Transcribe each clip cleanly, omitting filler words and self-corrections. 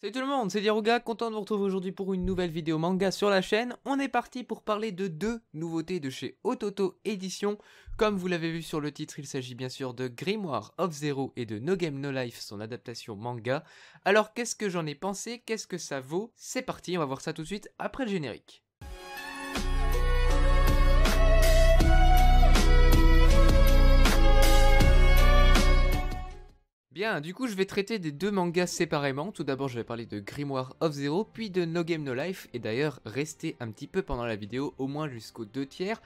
Salut tout le monde, c'est Diaruga, content de vous retrouver aujourd'hui pour une nouvelle vidéo manga sur la chaîne. On est parti pour parler de deux nouveautés de chez Ototo Édition. Comme vous l'avez vu sur le titre, il s'agit bien sûr de Grimoire of Zero et de No Game No Life, son adaptation manga. Alors qu'est-ce que j'en ai pensé, qu'est-ce que ça vaut? C'est parti, on va voir ça tout de suite après le générique. Bien, du coup je vais traiter des deux mangas séparément. Tout d'abord je vais parler de Grimoire of Zero, puis de No Game No Life. Et d'ailleurs restez un petit peu pendant la vidéo, au moins jusqu'aux 2/3,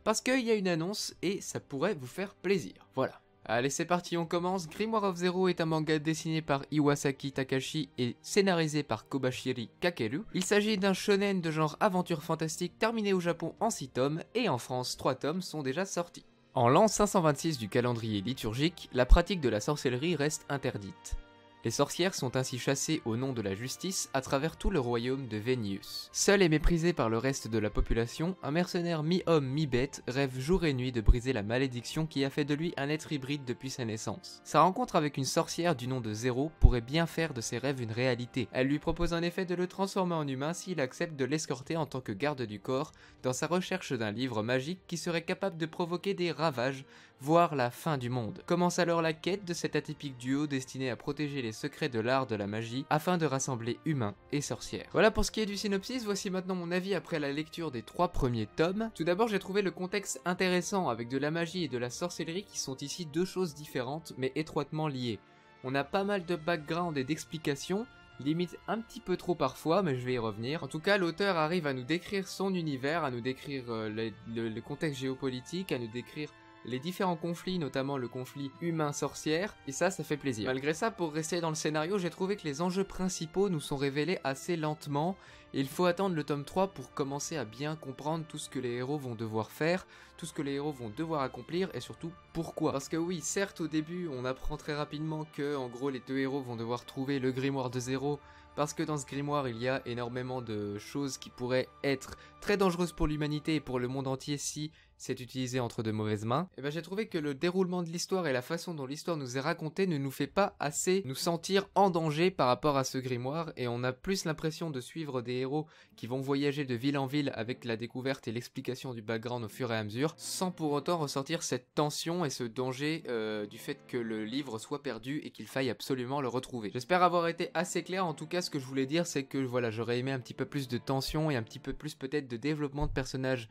parce qu'il y a une annonce et ça pourrait vous faire plaisir. Voilà. Allez c'est parti, on commence. Grimoire of Zero est un manga dessiné par Iwasaki Takashi et scénarisé par Kobashiri Kakeru. Il s'agit d'un shonen de genre aventure fantastique terminé au Japon en 6 tomes, et en France 3 tomes sont déjà sortis. En l'an 526 du calendrier liturgique, la pratique de la sorcellerie reste interdite. Les sorcières sont ainsi chassées au nom de la justice à travers tout le royaume de Venius. Seul et méprisé par le reste de la population, un mercenaire mi-homme mi-bête rêve jour et nuit de briser la malédiction qui a fait de lui un être hybride depuis sa naissance. Sa rencontre avec une sorcière du nom de Zero pourrait bien faire de ses rêves une réalité. Elle lui propose en effet de le transformer en humain s'il accepte de l'escorter en tant que garde du corps dans sa recherche d'un livre magique qui serait capable de provoquer des ravages, voire la fin du monde. Commence alors la quête de cet atypique duo destiné à protéger les secrets de l'art de la magie afin de rassembler humains et sorcières. Voilà pour ce qui est du synopsis, voici maintenant mon avis après la lecture des 3 premiers tomes. Tout d'abord j'ai trouvé le contexte intéressant avec de la magie et de la sorcellerie qui sont ici deux choses différentes mais étroitement liées. On a pas mal de background et d'explications, limite un petit peu trop parfois, mais je vais y revenir. En tout cas, l'auteur arrive à nous décrire son univers, à nous décrire le contexte géopolitique, à nous décrire les différents conflits, notamment le conflit humain-sorcière, et ça fait plaisir. Malgré ça, pour rester dans le scénario, j'ai trouvé que les enjeux principaux nous sont révélés assez lentement, et il faut attendre le tome 3 pour commencer à bien comprendre tout ce que les héros vont devoir faire, tout ce que les héros vont devoir accomplir, et surtout pourquoi. Parce que oui, certes au début, on apprend très rapidement que, en gros, les deux héros vont devoir trouver le grimoire de Zero, parce que dans ce grimoire, il y a énormément de choses qui pourraient être très dangereuses pour l'humanité et pour le monde entier si c'est utilisé entre de mauvaises mains. Et ben j'ai trouvé que le déroulement de l'histoire et la façon dont l'histoire nous est racontée ne nous fait pas assez nous sentir en danger par rapport à ce grimoire, et on a plus l'impression de suivre des héros qui vont voyager de ville en ville avec la découverte et l'explication du background au fur et à mesure, sans pour autant ressortir cette tension et ce danger du fait que le livre soit perdu et qu'il faille absolument le retrouver. J'espère avoir été assez clair. En tout cas, ce que je voulais dire, c'est que voilà, j'aurais aimé un petit peu plus de tension et un petit peu plus peut-être de développement de personnages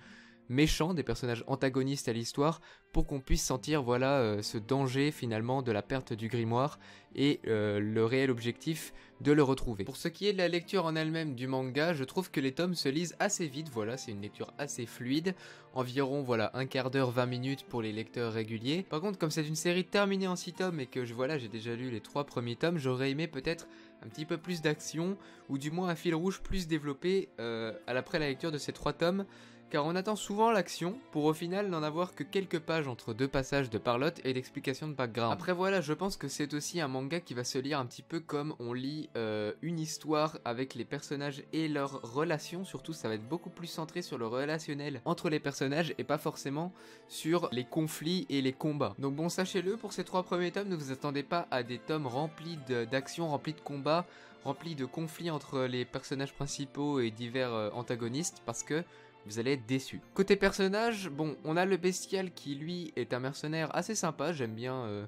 méchants, des personnages antagonistes à l'histoire, pour qu'on puisse sentir voilà ce danger finalement de la perte du grimoire et le réel objectif de le retrouver. Pour ce qui est de la lecture en elle-même du manga, je trouve que les tomes se lisent assez vite, voilà, c'est une lecture assez fluide, environ voilà un quart d'heure, 20 minutes pour les lecteurs réguliers. Par contre, comme c'est une série terminée en 6 tomes et que voilà, j'ai déjà lu les 3 premiers tomes, j'aurais aimé peut-être un petit peu plus d'action, ou du moins un fil rouge plus développé après la lecture de ces 3 tomes, car on attend souvent l'action pour au final n'en avoir que quelques pages entre 2 passages de parlotte et d'explications de background. Après voilà, je pense que c'est aussi un manga qui va se lire un petit peu comme on lit une histoire avec les personnages et leurs relations. Surtout ça va être beaucoup plus centré sur le relationnel entre les personnages et pas forcément sur les conflits et les combats. Donc bon, sachez-le, pour ces 3 premiers tomes, ne vous attendez pas à des tomes remplis d'actions, remplis de combats, remplis de conflits entre les personnages principaux et divers antagonistes, parce que vous allez être déçus. Côté personnage, bon, on a le bestial qui lui est un mercenaire assez sympa, j'aime bien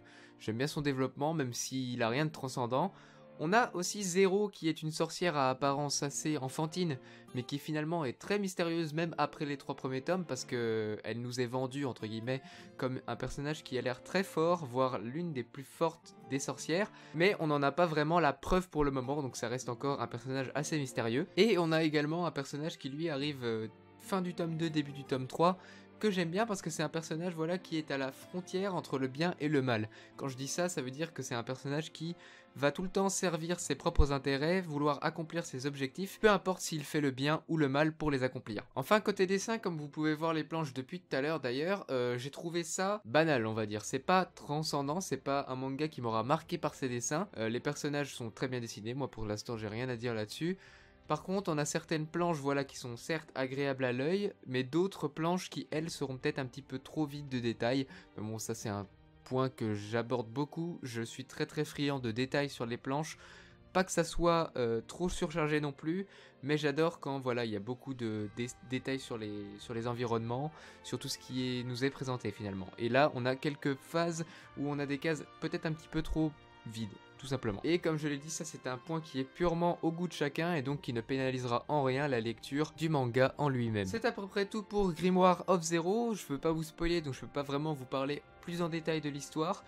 son développement, même s'il a rien de transcendant. On a aussi Zero qui est une sorcière à apparence assez enfantine, mais qui finalement est très mystérieuse même après les 3 premiers tomes, parce que elle nous est vendue entre guillemets comme un personnage qui a l'air très fort, voire l'une des plus fortes des sorcières, mais on n'en a pas vraiment la preuve pour le moment, donc ça reste encore un personnage assez mystérieux. Et on a également un personnage qui lui arrive fin du tome 2, début du tome 3, que j'aime bien parce que c'est un personnage voilà qui est à la frontière entre le bien et le mal. Quand je dis ça, ça veut dire que c'est un personnage qui va tout le temps servir ses propres intérêts, vouloir accomplir ses objectifs, peu importe s'il fait le bien ou le mal pour les accomplir. Enfin, côté dessin, comme vous pouvez voir les planches depuis tout à l'heure d'ailleurs, j'ai trouvé ça banal, on va dire. C'est pas transcendant, c'est pas un manga qui m'aura marqué par ses dessins. Les personnages sont très bien dessinés, moi pour l'instant j'ai rien à dire là-dessus. Par contre, on a certaines planches voilà, qui sont certes agréables à l'œil, mais d'autres planches qui, elles, seront peut-être un petit peu trop vides de détails. Mais bon, ça c'est un point que j'aborde beaucoup. Je suis très friand de détails sur les planches, pas que ça soit trop surchargé non plus, mais j'adore quand voilà, il y a beaucoup de détails sur les environnements, sur tout ce qui nous est présenté finalement. Et là, on a quelques phases où on a des cases peut-être un petit peu trop vides, tout simplement. Et comme je l'ai dit, ça c'est un point qui est purement au goût de chacun et donc qui ne pénalisera en rien la lecture du manga en lui-même. C'est à peu près tout pour Grimoire of Zero. Je veux pas vous spoiler, donc je peux pas vraiment vous parler plus en détail de l'histoire.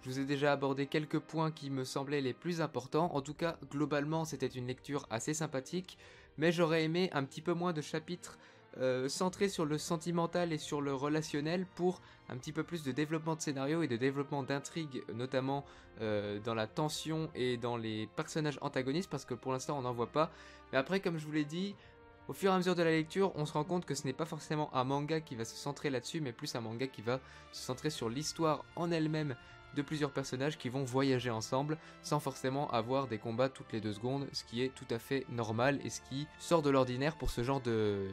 Je vous ai déjà abordé quelques points qui me semblaient les plus importants. En tout cas, globalement, c'était une lecture assez sympathique, mais j'aurais aimé un petit peu moins de chapitres centrés sur le sentimental et sur le relationnel pour un petit peu plus de développement de scénario et de développement d'intrigue, notamment dans la tension et dans les personnages antagonistes, parce que pour l'instant on n'en voit pas. Mais après, comme je vous l'ai dit, au fur et à mesure de la lecture, on se rend compte que ce n'est pas forcément un manga qui va se centrer là-dessus, mais plus un manga qui va se centrer sur l'histoire en elle-même de plusieurs personnages qui vont voyager ensemble sans forcément avoir des combats toutes les 2 secondes, ce qui est tout à fait normal et ce qui sort de l'ordinaire pour ce genre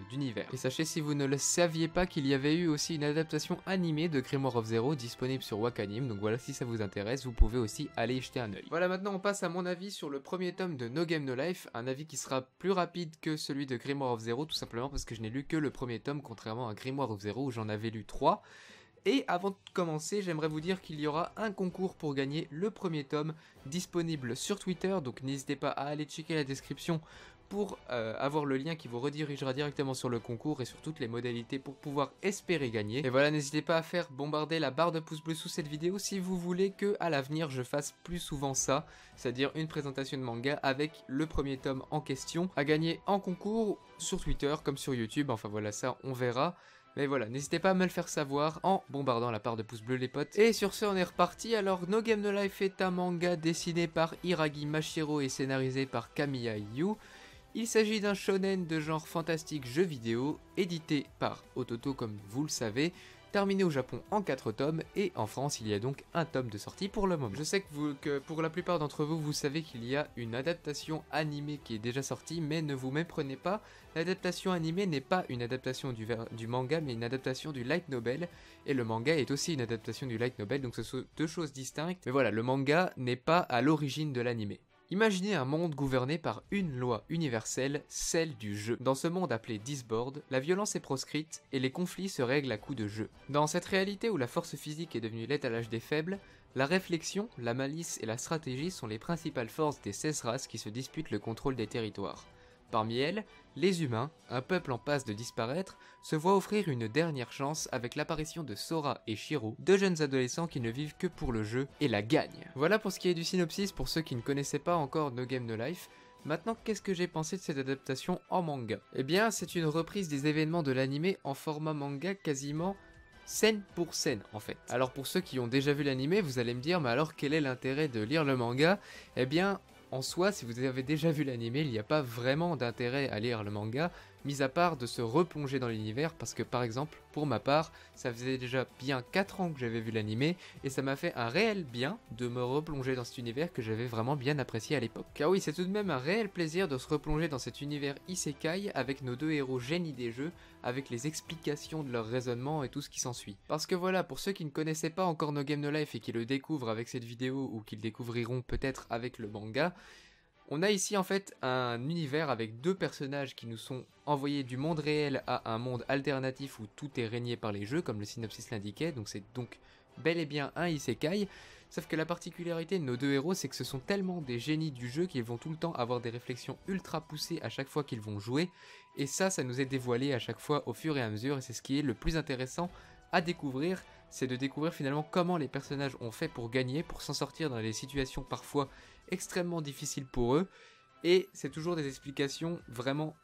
d'univers. Et sachez, si vous ne le saviez pas, qu'il y avait eu aussi une adaptation animée de Grimoire of Zero disponible sur Wakanim, donc voilà, si ça vous intéresse, vous pouvez aussi aller y jeter un œil. Voilà, maintenant on passe à mon avis sur le premier tome de No Game No Life, un avis qui sera plus rapide que celui de Grimoire of Zero, tout simplement parce que je n'ai lu que le premier tome, contrairement à Grimoire of Zero où j'en avais lu 3. Et avant de commencer, j'aimerais vous dire qu'il y aura un concours pour gagner le premier tome disponible sur Twitter, donc n'hésitez pas à aller checker la description pour avoir le lien qui vous redirigera directement sur le concours et sur toutes les modalités pour pouvoir espérer gagner. Et voilà, n'hésitez pas à faire bombarder la barre de pouce bleu sous cette vidéo si vous voulez que à l'avenir je fasse plus souvent ça, c'est-à-dire une présentation de manga avec le premier tome en question à gagner en concours sur Twitter comme sur YouTube, enfin voilà, ça on verra. Mais voilà, n'hésitez pas à me le faire savoir en bombardant la part de pouce bleu les potes. Et sur ce, on est reparti. Alors, No Game No Life est un manga dessiné par Hiragi Mashiro et scénarisé par Kamiya Yu. Il s'agit d'un shonen de genre fantastique jeu vidéo, édité par Ototo comme vous le savez, terminé au Japon en 4 tomes, et en France il y a donc un tome de sortie pour le moment. Je sais que pour la plupart d'entre vous, vous savez qu'il y a une adaptation animée qui est déjà sortie, mais ne vous méprenez pas, l'adaptation animée n'est pas une adaptation du manga, mais une adaptation du light novel, et le manga est aussi une adaptation du light novel, donc ce sont 2 choses distinctes, mais voilà, le manga n'est pas à l'origine de l'animé. Imaginez un monde gouverné par une loi universelle, celle du jeu. Dans ce monde appelé Disboard, la violence est proscrite et les conflits se règlent à coups de jeu. Dans cette réalité où la force physique est devenue l'étalage des faibles, la réflexion, la malice et la stratégie sont les principales forces des 16 races qui se disputent le contrôle des territoires. Parmi elles, les humains, un peuple en passe de disparaître, se voient offrir une dernière chance avec l'apparition de Sora et Shiro, 2 jeunes adolescents qui ne vivent que pour le jeu et la gagnent. Voilà pour ce qui est du synopsis pour ceux qui ne connaissaient pas encore No Game No Life. Maintenant, qu'est-ce que j'ai pensé de cette adaptation en manga? Eh bien, c'est une reprise des événements de l'anime en format manga quasiment scène pour scène en fait. Alors pour ceux qui ont déjà vu l'anime, vous allez me dire, mais alors quel est l'intérêt de lire le manga? Eh bien, en soi, si vous avez déjà vu l'anime, il n'y a pas vraiment d'intérêt à lire le manga, mis à part de se replonger dans l'univers, parce que par exemple, pour ma part, ça faisait déjà bien 4 ans que j'avais vu l'anime, et ça m'a fait un réel bien de me replonger dans cet univers que j'avais vraiment bien apprécié à l'époque. Car oui, c'est tout de même un réel plaisir de se replonger dans cet univers isekai avec nos 2 héros génies des jeux, avec les explications de leur raisonnement et tout ce qui s'ensuit. Parce que voilà, pour ceux qui ne connaissaient pas encore No Game No Life et qui le découvrent avec cette vidéo, ou qui le découvriront peut-être avec le manga, on a ici en fait un univers avec 2 personnages qui nous sont envoyés du monde réel à un monde alternatif où tout est régné par les jeux, comme le synopsis l'indiquait, donc c'est donc bel et bien un isekai, sauf que la particularité de nos 2 héros, c'est que ce sont tellement des génies du jeu qu'ils vont tout le temps avoir des réflexions ultra poussées à chaque fois qu'ils vont jouer, et ça nous est dévoilé à chaque fois au fur et à mesure, et c'est ce qui est le plus intéressant à découvrir, c'est de découvrir finalement comment les personnages ont fait pour gagner, pour s'en sortir dans des situations parfois extrêmement difficiles pour eux, et c'est toujours des explications vraiment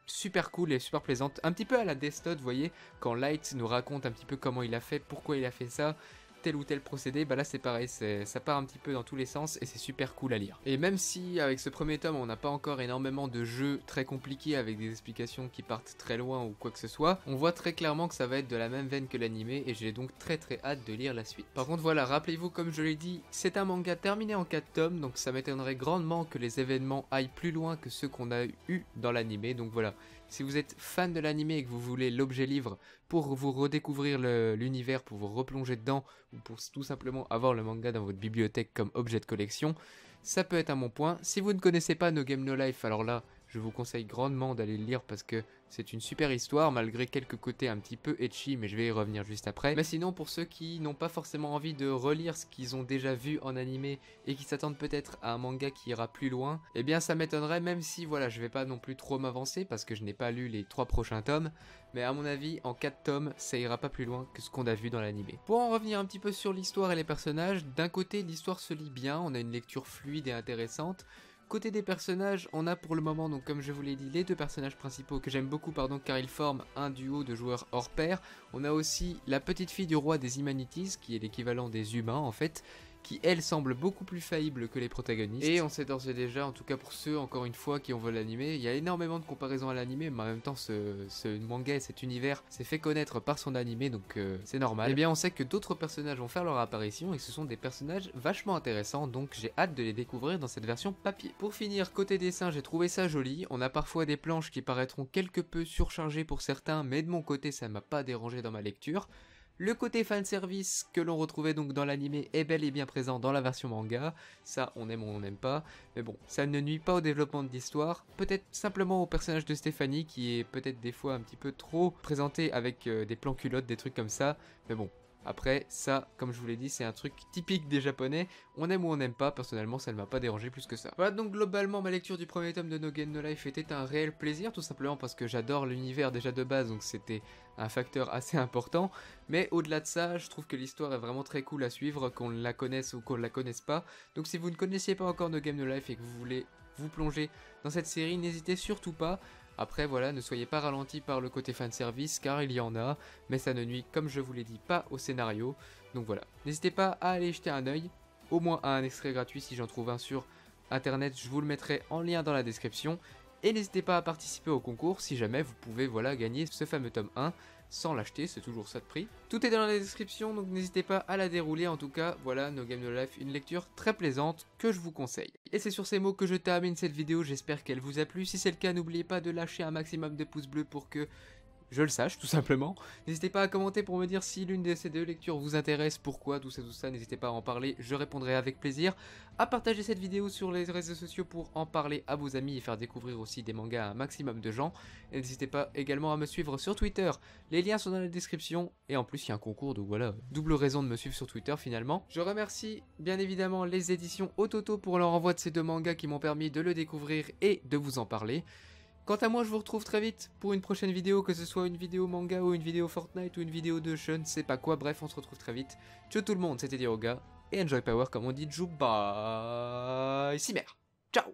super cool et super plaisantes, un petit peu à la Death Note, vous voyez, quand Light nous raconte un petit peu comment il a fait, pourquoi il a fait ça, tel ou tel procédé, bah là c'est pareil, ça part un petit peu dans tous les sens et c'est super cool à lire. Et même si avec ce premier tome on n'a pas encore énormément de jeux très compliqués avec des explications qui partent très loin ou quoi que ce soit, on voit très clairement que ça va être de la même veine que l'animé et j'ai donc très hâte de lire la suite. Par contre voilà, rappelez-vous comme je l'ai dit, c'est un manga terminé en 4 tomes, donc ça m'étonnerait grandement que les événements aillent plus loin que ceux qu'on a eu dans l'animé, donc voilà. Si vous êtes fan de l'anime et que vous voulez l'objet livre pour vous redécouvrir l'univers, pour vous replonger dedans, ou pour tout simplement avoir le manga dans votre bibliothèque comme objet de collection, ça peut être un bon point. Si vous ne connaissez pas No Game No Life, alors là, je vous conseille grandement d'aller le lire parce que c'est une super histoire, malgré quelques côtés un petit peu etchi, mais je vais y revenir juste après. Mais sinon, pour ceux qui n'ont pas forcément envie de relire ce qu'ils ont déjà vu en animé et qui s'attendent peut-être à un manga qui ira plus loin, eh bien ça m'étonnerait, même si voilà, je vais pas non plus trop m'avancer parce que je n'ai pas lu les 3 prochains tomes, mais à mon avis, en 4 tomes, ça ira pas plus loin que ce qu'on a vu dans l'animé. Pour en revenir un petit peu sur l'histoire et les personnages, d'un côté, l'histoire se lit bien, on a une lecture fluide et intéressante. Côté des personnages, on a pour le moment, donc comme je vous l'ai dit, les 2 personnages principaux que j'aime beaucoup car ils forment un duo de joueurs hors pair. On a aussi la petite fille du roi des Humanities, qui est l'équivalent des humains en fait, qui elle semble beaucoup plus faillible que les protagonistes. Et on sait d'ores et déjà, en tout cas pour ceux encore une fois qui ont vu l'animé, il y a énormément de comparaisons à l'animé, mais en même temps ce manga et cet univers s'est fait connaître par son animé, donc c'est normal. Et bien on sait que d'autres personnages vont faire leur apparition et ce sont des personnages vachement intéressants, donc j'ai hâte de les découvrir dans cette version papier. Pour finir, côté dessin, j'ai trouvé ça joli. On a parfois des planches qui paraîtront quelque peu surchargées pour certains, mais de mon côté ça m'a pas dérangé dans ma lecture. Le côté fanservice que l'on retrouvait donc dans l'animé est bel et bien présent dans la version manga, ça on aime ou on n'aime pas, mais bon, ça ne nuit pas au développement de l'histoire, peut-être simplement au personnage de Stéphanie qui est peut-être des fois un petit peu trop présenté avec des plans culottes, des trucs comme ça, mais bon. Après, ça, comme je vous l'ai dit, c'est un truc typique des japonais, on aime ou on n'aime pas, personnellement ça ne m'a pas dérangé plus que ça. Voilà, donc globalement ma lecture du premier tome de No Game No Life était un réel plaisir, tout simplement parce que j'adore l'univers déjà de base, donc c'était un facteur assez important, mais au-delà de ça, je trouve que l'histoire est vraiment très cool à suivre, qu'on la connaisse ou qu'on la connaisse pas, donc si vous ne connaissiez pas encore No Game No Life et que vous voulez vous plonger dans cette série, n'hésitez surtout pas. Après voilà, ne soyez pas ralentis par le côté fanservice car il y en a, mais ça ne nuit, comme je vous l'ai dit, pas au scénario. Donc voilà, n'hésitez pas à aller jeter un œil, au moins à un extrait gratuit si j'en trouve un sur internet, je vous le mettrai en lien dans la description. Et n'hésitez pas à participer au concours si jamais vous pouvez voilà, gagner ce fameux tome 1 sans l'acheter, c'est toujours ça de prix. Tout est dans la description, donc n'hésitez pas à la dérouler. En tout cas, voilà, No Game No Life, une lecture très plaisante que je vous conseille. Et c'est sur ces mots que je termine cette vidéo, j'espère qu'elle vous a plu. Si c'est le cas, n'oubliez pas de lâcher un maximum de pouces bleus pour que je le sache, tout simplement. N'hésitez pas à commenter pour me dire si l'une de ces 2 lectures vous intéresse, pourquoi, tout ça, n'hésitez pas à en parler, je répondrai avec plaisir. À partager cette vidéo sur les réseaux sociaux pour en parler à vos amis et faire découvrir aussi des mangas à un maximum de gens. Et n'hésitez pas également à me suivre sur Twitter, les liens sont dans la description. Et en plus il y a un concours, donc voilà, double raison de me suivre sur Twitter finalement. Je remercie bien évidemment les éditions Ototo pour leur envoi de ces 2 mangas qui m'ont permis de le découvrir et de vous en parler. Quant à moi, je vous retrouve très vite pour une prochaine vidéo, que ce soit une vidéo manga ou une vidéo Fortnite ou une vidéo de je ne sais pas quoi. Bref, on se retrouve très vite. Ciao tout le monde, c'était Diroga. Et enjoy power comme on dit, Jou bye. Cimer. Ciao.